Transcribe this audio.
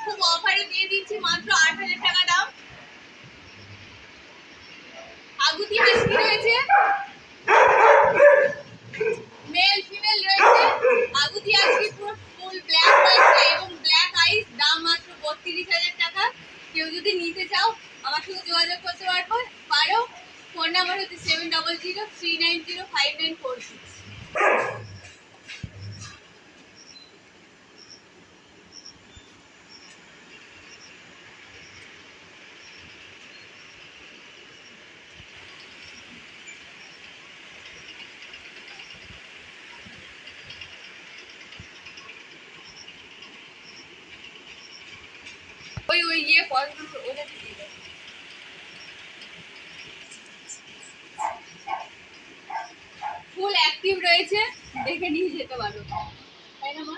খুব অফারে দিয়ে দিচ্ছি, মাত্র 8,000 টাকা দাম। আগুতি হাসকি রয়েছে, মেল ফিমেল রয়েছে। আগুতি হাসকি পুরো ফুল ব্ল্যাক রয়েছে এবং ব্ল্যাক আইস, দাম মাত্র 32,000 টাকা। কেউ যদি নিতে চাও আমার সঙ্গে যোগাযোগ করতে পারো। ফোন নাম্বার হচ্ছে 7003905946। ওই ইয়ে পড়াশোনা ওদের ফুল অ্যাক্টিভ রয়েছে, দেখে নিয়ে যেতে পারো, তাই না মা?